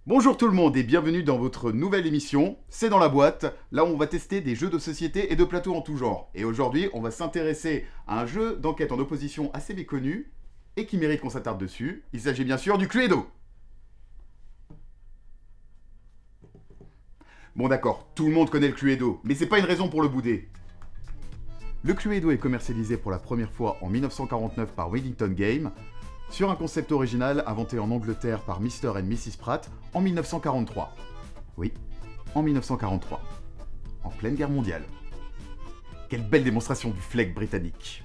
Bonjour tout le monde et bienvenue dans votre nouvelle émission, C'est dans la boîte, là où on va tester des jeux de société et de plateau en tout genre. Et aujourd'hui, on va s'intéresser à un jeu d'enquête en opposition assez méconnu et qui mérite qu'on s'attarde dessus. Il s'agit bien sûr du Cluedo. Bon d'accord, tout le monde connaît le Cluedo, mais c'est pas une raison pour le bouder. Le Cluedo est commercialisé pour la première fois en 1949 par Wellington Game, sur un concept original inventé en Angleterre par Mr. and Mrs. Pratt en 1943. Oui, en 1943. En pleine guerre mondiale. Quelle belle démonstration du flegme britannique.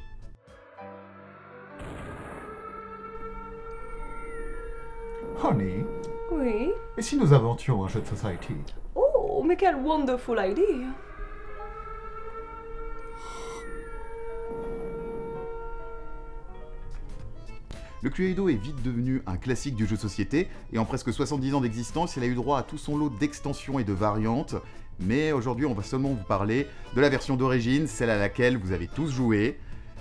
Honey, Oui. et si nous inventions un jeu de society? Oh, mais quelle wonderful idea. Le Cluedo est vite devenu un classique du jeu de société, et en presque 70 ans d'existence, il a eu droit à tout son lot d'extensions et de variantes, mais aujourd'hui on va seulement vous parler de la version d'origine, celle à laquelle vous avez tous joué,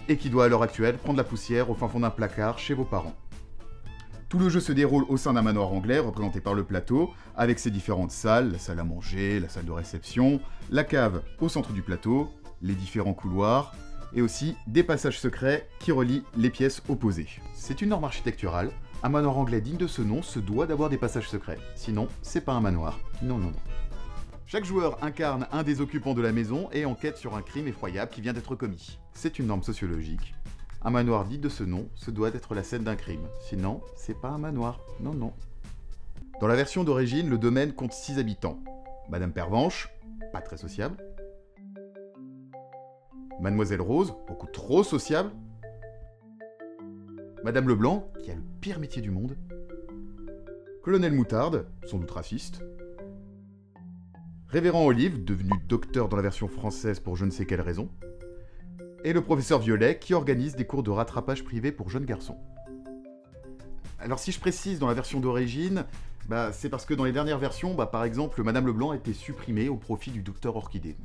et qui doit à l'heure actuelle prendre la poussière au fin fond d'un placard chez vos parents. Tout le jeu se déroule au sein d'un manoir anglais représenté par le plateau, avec ses différentes salles, la salle à manger, la salle de réception, la cave au centre du plateau, les différents couloirs, et aussi des passages secrets qui relient les pièces opposées. C'est une norme architecturale, un manoir anglais digne de ce nom se doit d'avoir des passages secrets, sinon c'est pas un manoir. Non, non, non. Chaque joueur incarne un des occupants de la maison et enquête sur un crime effroyable qui vient d'être commis. C'est une norme sociologique. Un manoir dit de ce nom se doit d'être la scène d'un crime, sinon c'est pas un manoir. Non, non. Dans la version d'origine, le domaine compte 6 habitants. Madame Pervenche, pas très sociable. Mademoiselle Rose, beaucoup trop sociable. Madame Leblanc, qui a le pire métier du monde. Colonel Moutarde, sans doute raciste. Révérend Olive, devenu docteur dans la version française pour je ne sais quelle raison. Et le professeur Violet, qui organise des cours de rattrapage privés pour jeunes garçons. Alors si je précise dans la version d'origine, c'est parce que dans les dernières versions, par exemple, Madame Leblanc a été supprimée au profit du docteur Orchidée.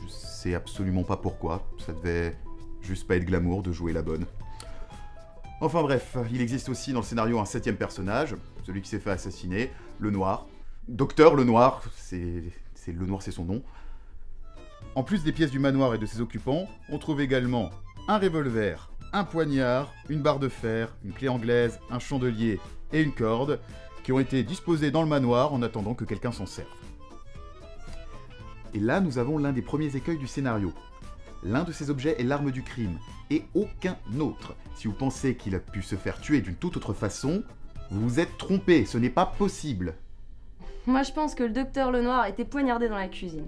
Je sais absolument pas pourquoi, ça devait juste pas être glamour de jouer la bonne. Enfin bref, il existe aussi dans le scénario un 7ème personnage, celui qui s'est fait assassiner, le Noir. Docteur le Noir, le Noir c'est son nom. En plus des pièces du manoir et de ses occupants, on trouve également un revolver, un poignard, une barre de fer, une clé anglaise, un chandelier et une corde, qui ont été disposés dans le manoir en attendant que quelqu'un s'en serve. Et là, nous avons l'un des premiers écueils du scénario. L'un de ces objets est l'arme du crime, et aucun autre. Si vous pensez qu'il a pu se faire tuer d'une toute autre façon, vous vous êtes trompé, ce n'est pas possible. Moi, je pense que le docteur Lenoir a été poignardé dans la cuisine.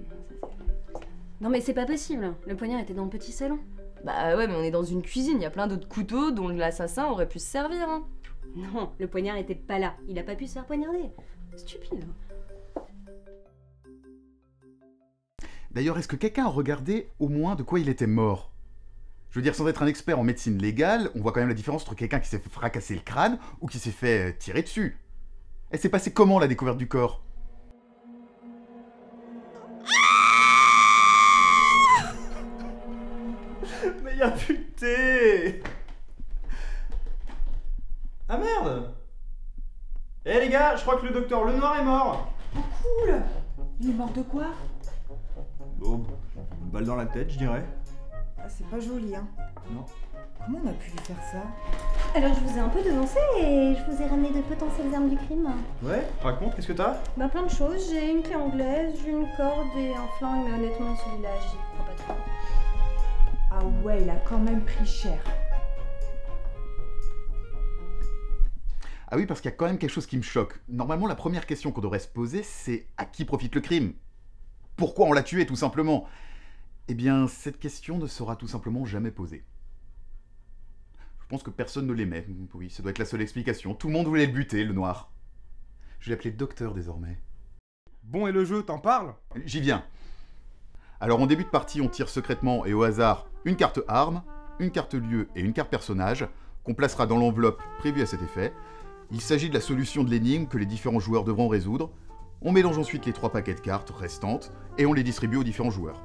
Non mais c'est pas possible, le poignard était dans le petit salon. Bah ouais, mais on est dans une cuisine, il y a plein d'autres couteaux dont l'assassin aurait pu se servir. Hein. Non, le poignard était pas là, il a pas pu se faire poignarder. Stupide. D'ailleurs, est-ce que quelqu'un a regardé au moins de quoi il était mort? Je veux dire, sans être un expert en médecine légale, on voit quand même la différence entre quelqu'un qui s'est fait fracasser le crâne ou qui s'est fait tirer dessus. Elle s'est passée comment la découverte du corps? Mais y'a plus de thé. Ah merde. Eh les gars, je crois que le docteur Lenoir est mort. Cool. Il est mort de quoi? Oh, une balle dans la tête, je dirais. Ah, c'est pas joli, hein. Non. Comment on a pu lui faire ça? Alors je vous ai un peu devancé et je vous ai ramené de potentielles armes du crime. Ouais, raconte, qu'est-ce que t'as? Plein de choses, j'ai une clé anglaise, j'ai une corde et un flingue, mais honnêtement celui-là j'y crois pas trop. Ah ouais, il a quand même pris cher. Ah oui, parce qu'il y a quand même quelque chose qui me choque. Normalement, la première question qu'on devrait se poser, c'est à qui profite le crime? Pourquoi on l'a tué, tout simplement? Eh bien, cette question ne sera tout simplement jamais posée. Je pense que personne ne l'aimait. Oui, ça doit être la seule explication. Tout le monde voulait le buter, le Noir. Je l'ai appelé docteur désormais. Bon, et le jeu, t'en parles? J'y viens. Alors, en début de partie, on tire secrètement et au hasard une carte arme, une carte lieu et une carte personnage, qu'on placera dans l'enveloppe prévue à cet effet. Il s'agit de la solution de l'énigme que les différents joueurs devront résoudre. On mélange ensuite les 3 paquets de cartes restantes et on les distribue aux différents joueurs.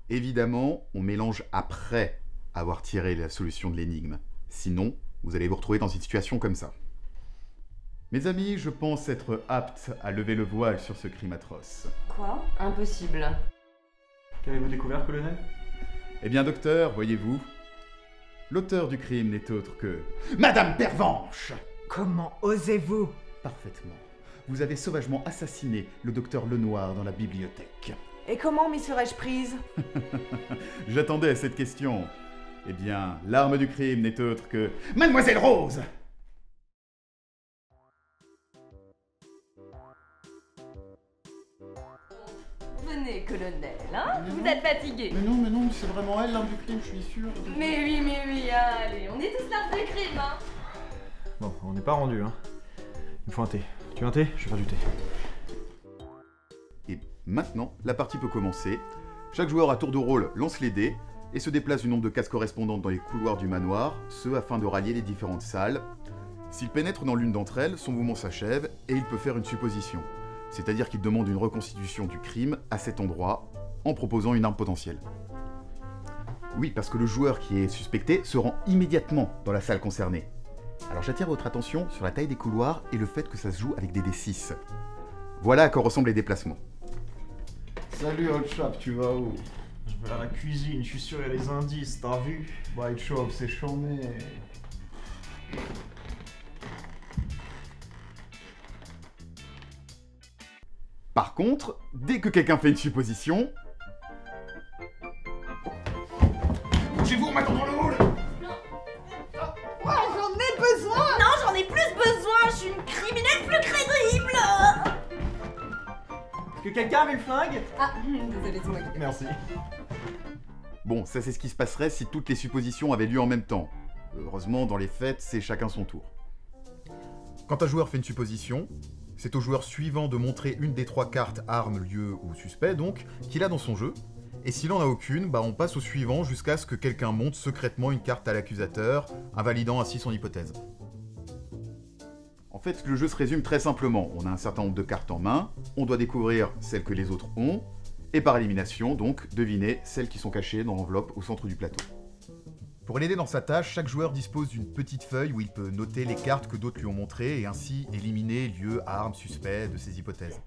Évidemment, on mélange après avoir tiré la solution de l'énigme. Sinon, vous allez vous retrouver dans une situation comme ça. Mes amis, je pense être apte à lever le voile sur ce crime atroce. Quoi? Impossible. Qu'avez-vous découvert, colonel? Eh bien, docteur, voyez-vous, l'auteur du crime n'est autre que... Madame Pervenche! Comment osez-vous? Parfaitement. Vous avez sauvagement assassiné le docteur Lenoir dans la bibliothèque. Et comment m'y serais-je prise? J'attendais à cette question. Eh bien, l'arme du crime n'est autre que... Mademoiselle Rose! Venez, colonel, hein? Vous êtes fatigué. Mais non, c'est vraiment elle l'arme du crime, je suis sûr. Mais oui, allez, on est tous l'arme du crime, hein? Bon, on n'est pas rendu, hein. Il me faut un thé. Tu veux un thé? Je vais faire du thé. Et maintenant, la partie peut commencer. Chaque joueur à tour de rôle lance les dés et se déplace du nombre de cases correspondantes dans les couloirs du manoir, ce afin de rallier les différentes salles. S'il pénètre dans l'une d'entre elles, son mouvement s'achève et il peut faire une supposition. C'est-à-dire qu'il demande une reconstitution du crime à cet endroit en proposant une arme potentielle. Oui, parce que le joueur qui est suspecté se rend immédiatement dans la salle concernée. Alors j'attire votre attention sur la taille des couloirs et le fait que ça se joue avec des D6. Voilà à quoi ressemblent les déplacements. Salut Old Chap, tu vas où? Je vais à la cuisine, je suis sûr il y a les indices, t'as vu? White Shop, c'est chambé. Par contre, dès que quelqu'un fait une supposition... Bougez-vous maintenant dans le hall! J'en ai besoin! Non, j'en ai plus besoin. Je suis une criminelle plus crédible. Est-ce que quelqu'un avait le flingue? Ah, désolé, c'est moi qui... Merci. Bon, ça c'est ce qui se passerait si toutes les suppositions avaient lieu en même temps. Heureusement, dans les faits, c'est chacun son tour. Quand un joueur fait une supposition, c'est au joueur suivant de montrer une des 3 cartes, arme, lieu ou suspect, donc, qu'il a dans son jeu. Et s'il en a aucune, on passe au suivant jusqu'à ce que quelqu'un monte secrètement une carte à l'accusateur, invalidant ainsi son hypothèse. En fait, le jeu se résume très simplement. On a un certain nombre de cartes en main, on doit découvrir celles que les autres ont, et par élimination, donc, deviner celles qui sont cachées dans l'enveloppe au centre du plateau. Pour l'aider dans sa tâche, chaque joueur dispose d'une petite feuille où il peut noter les cartes que d'autres lui ont montrées et ainsi éliminer lieu, arme, suspect de ses hypothèses.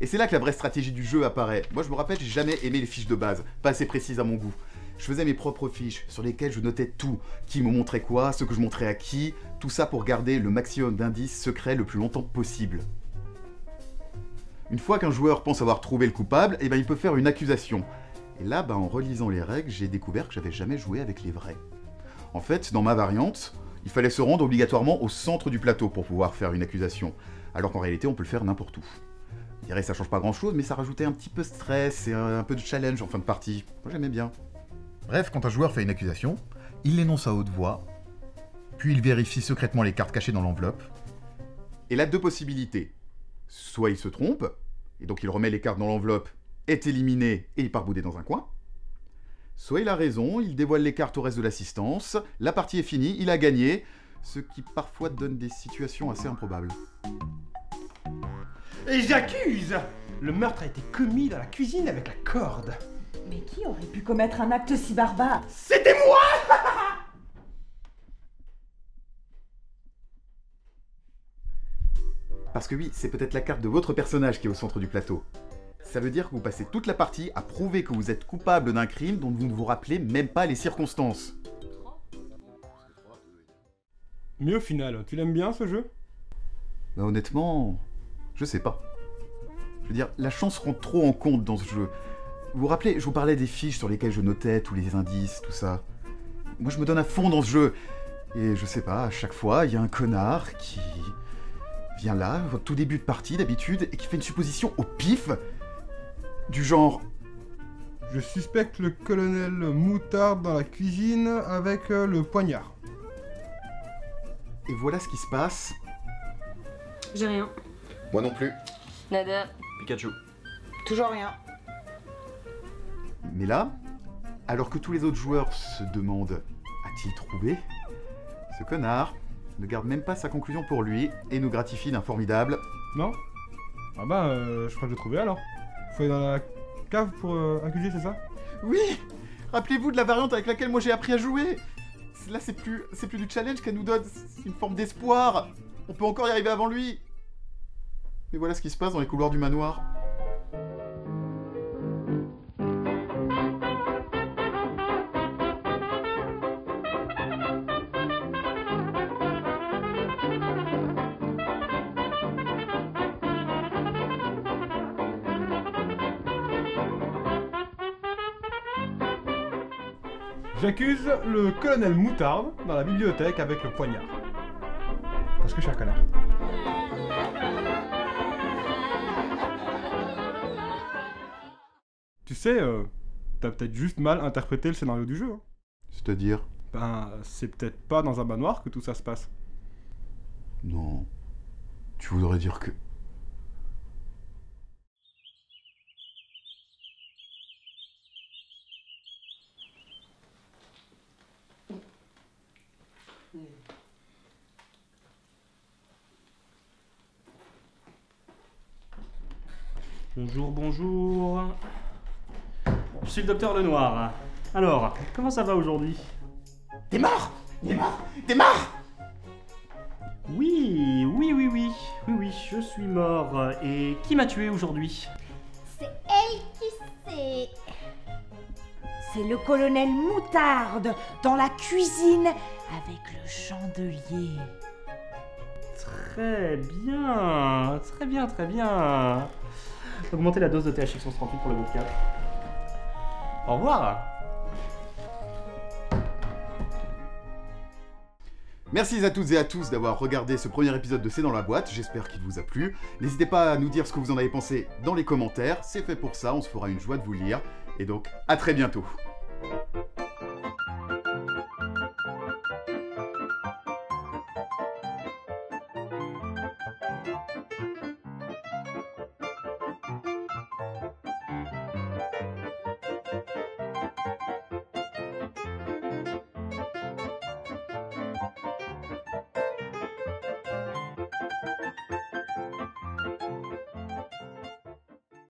Et c'est là que la vraie stratégie du jeu apparaît. Moi je me rappelle, j'ai jamais aimé les fiches de base, pas assez précises à mon goût. Je faisais mes propres fiches sur lesquelles je notais tout, qui me montrait quoi, ce que je montrais à qui, tout ça pour garder le maximum d'indices secrets le plus longtemps possible. Une fois qu'un joueur pense avoir trouvé le coupable, il peut faire une accusation. Et là, en relisant les règles, j'ai découvert que j'avais jamais joué avec les vrais. En fait, dans ma variante, il fallait se rendre obligatoirement au centre du plateau pour pouvoir faire une accusation, alors qu'en réalité, on peut le faire n'importe où. Je dirais ça change pas grand-chose, mais ça rajoutait un petit peu de stress et un peu de challenge en fin de partie. Moi, j'aimais bien. Bref, quand un joueur fait une accusation, il l'énonce à haute voix, puis il vérifie secrètement les cartes cachées dans l'enveloppe. Et là, 2 possibilités. Soit il se trompe, et donc il remet les cartes dans l'enveloppe, est éliminé et il part bouder dans un coin. Soit il a raison, il dévoile les cartes au reste de l'assistance, la partie est finie, il a gagné, ce qui parfois donne des situations assez improbables. Et j'accuse! Le meurtre a été commis dans la cuisine avec la corde. Mais qui aurait pu commettre un acte si barbare? C'était moi! Parce que oui, c'est peut-être la carte de votre personnage qui est au centre du plateau. Ça veut dire que vous passez toute la partie à prouver que vous êtes coupable d'un crime dont vous ne vous rappelez même pas les circonstances. Mais au final, tu l'aimes bien ce jeu? Honnêtement, je sais pas. Je veux dire, la chance rentre trop en compte dans ce jeu. Vous vous rappelez, je vous parlais des fiches sur lesquelles je notais tous les indices, tout ça. Moi, je me donne à fond dans ce jeu. Et je sais pas, à chaque fois, il y a un connard qui vient là, au tout début de partie d'habitude, et qui fait une supposition au pif, du genre... Je suspecte le colonel Moutarde dans la cuisine avec le poignard. Et voilà ce qui se passe. J'ai rien. Moi non plus. Nada. Pikachu. Toujours rien. Mais là, alors que tous les autres joueurs se demandent « a-t-il trouvé ?», ce connard ne garde même pas sa conclusion pour lui et nous gratifie d'un formidable « Non? Ah je crois que j'ai trouvé alors. Faut aller dans la cave pour accuser, c'est ça? Oui ! Rappelez-vous de la variante avec laquelle moi j'ai appris à jouer. Là, c'est plus du challenge qu'elle nous donne, c'est une forme d'espoir. On peut encore y arriver avant lui. Mais voilà ce qui se passe dans les couloirs du manoir. J'accuse le colonel Moutarde dans la bibliothèque avec le poignard. Parce que je suis un connard. Tu sais, t'as peut-être juste mal interprété le scénario du jeu. Hein. C'est-à-dire? Ben, c'est peut-être pas dans un manoir que tout ça se passe. Non. Tu voudrais dire que... Bonjour, bonjour. Je suis le docteur Lenoir. Alors, comment ça va aujourd'hui? T'es mort! T'es mort! T'es mort! Oui, je suis mort. Et qui m'a tué aujourd'hui? C'est elle qui sait. C'est le colonel Moutarde dans la cuisine avec le chandelier. Très bien, très bien, très bien. Augmentez la dose de THX 138 pour le vodka. Au revoir. Merci à toutes et à tous d'avoir regardé ce premier épisode de C'est dans la boîte, j'espère qu'il vous a plu. N'hésitez pas à nous dire ce que vous en avez pensé dans les commentaires, c'est fait pour ça, on se fera une joie de vous lire. Et donc, à très bientôt.